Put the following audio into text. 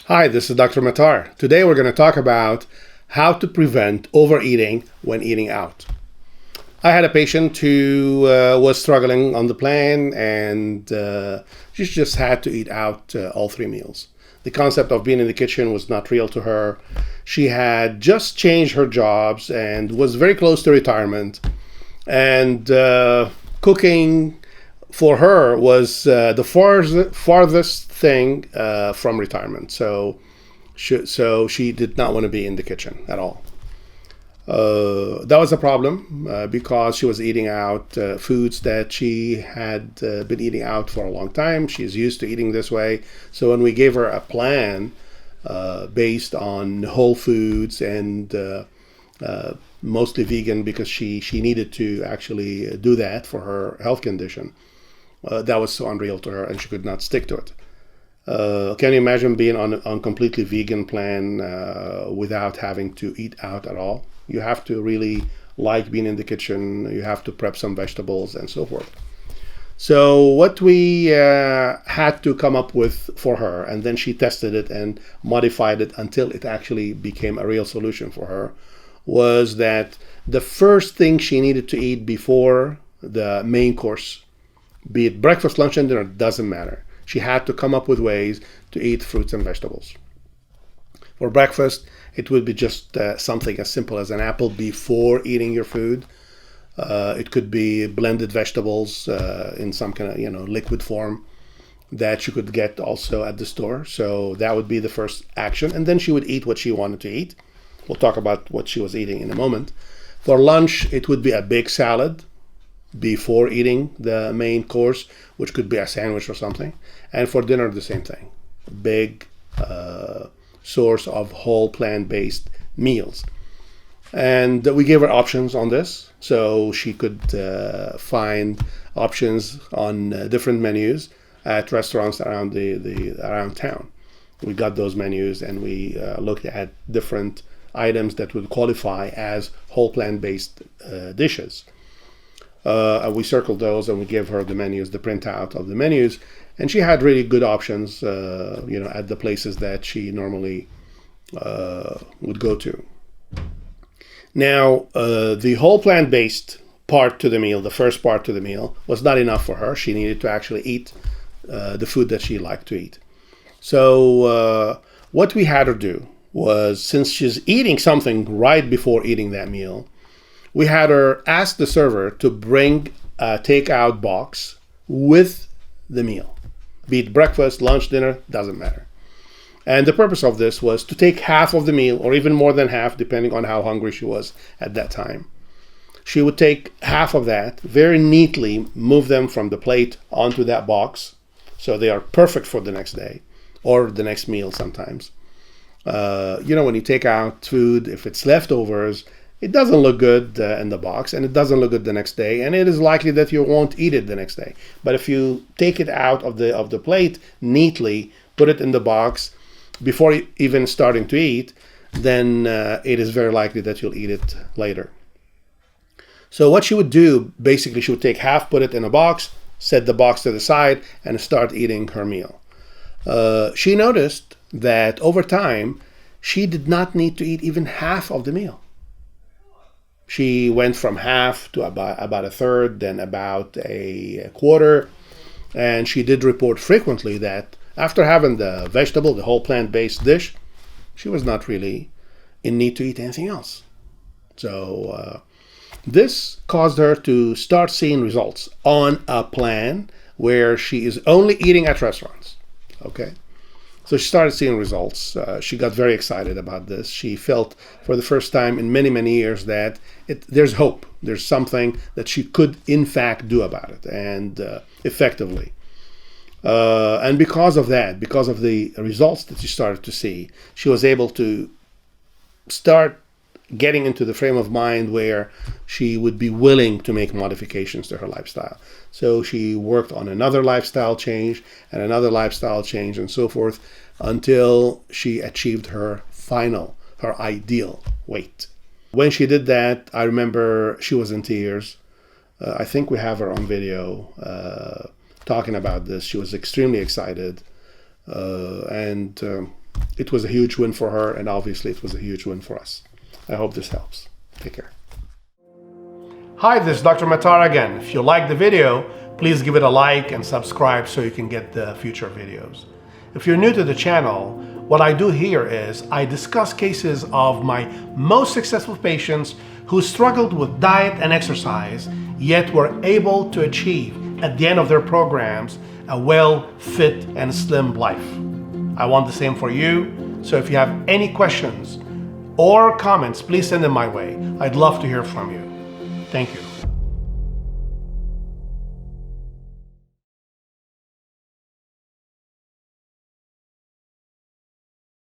Hi, this is Dr. Matar. Today we're going to talk about how to prevent overeating when eating out. I had a patient who was struggling on the plane and she just had to eat out all 3 meals. The concept of being in the kitchen was not real to her. She had just changed her jobs and was very close to retirement. And cooking for her was the farthest thing from retirement. So she did not want to be in the kitchen at all. That was a problem because she was eating out foods that she had been eating out for a long time. She's used to eating this way. So when we gave her a plan based on whole foods and mostly vegan, because she needed to actually do that for her health condition, that was so unreal to her and she could not stick to it. Can you imagine being on a completely vegan plan without having to eat out at all? You have to really like being in the kitchen. You have to prep some vegetables and so forth. So what we had to come up with for her, and then she tested it and modified it until it actually became a real solution for her, was that the first thing she needed to eat before the main course, be it breakfast, lunch, and dinner, doesn't matter. She had to come up with ways to eat fruits and vegetables. For breakfast, it would be just something as simple as an apple before eating your food. It could be blended vegetables in some kind of liquid form that you could get also at the store. So that would be the first action. And then she would eat what she wanted to eat. We'll talk about what she was eating in a moment. For lunch, it would be a big salad before eating the main course, which could be a sandwich or something. And for dinner, the same thing. Big source of whole plant-based meals. And we gave her options on this, so she could find options on different menus at restaurants around around town. We got those menus and we looked at different items that would qualify as whole plant-based dishes. We circled those and we gave her the menus, the printout of the menus, and she had really good options, at the places that she normally would go to. Now, the whole plant-based part to the meal, the first part to the meal, was not enough for her. She needed to actually eat the food that she liked to eat. So what we had her do was, since she's eating something right before eating that meal, we had her ask the server to bring a takeout box with the meal. Be it breakfast, lunch, dinner, doesn't matter. And the purpose of this was to take half of the meal, or even more than half, depending on how hungry she was at that time. She would take half of that, very neatly move them from the plate onto that box, so they are perfect for the next day, or the next meal sometimes. When you take out food, if it's leftovers, it doesn't look good in the box, and it doesn't look good the next day, and it is likely that you won't eat it the next day. But if you take it out of the plate neatly, put it in the box before even starting to eat, then it is very likely that you'll eat it later. So what she would do, basically, she would take half, put it in a box, set the box to the side, and start eating her meal. She noticed that over time, she did not need to eat even half of the meal. She went from half to about a third, then about a quarter. And she did report frequently that after having the vegetable, the whole plant-based dish, she was not really in need to eat anything else. So this caused her to start seeing results on a plan where she is only eating at restaurants. Okay? So she started seeing results. She got very excited about this. She felt for the first time in many, many years that there's hope. There's something that she could, in fact, do about it, and effectively. And because of that, because of the results that she started to see, she was able to start getting into the frame of mind where she would be willing to make modifications to her lifestyle. So she worked on another lifestyle change and another lifestyle change and so forth until she achieved her ideal weight. When she did that, I remember she was in tears. I think we have her on video talking about this. She was extremely excited. And it was a huge win for her, and obviously it was a huge win for us. I hope this helps. Take care. Hi, this is Dr. Matar again. If you like the video, please give it a like and subscribe so you can get the future videos. If you're new to the channel, what I do here is I discuss cases of my most successful patients who struggled with diet and exercise, yet were able to achieve at the end of their programs a well, fit, and slim life. I want the same for you, so if you have any questions or comments, please send them my way. I'd love to hear from you. Thank you.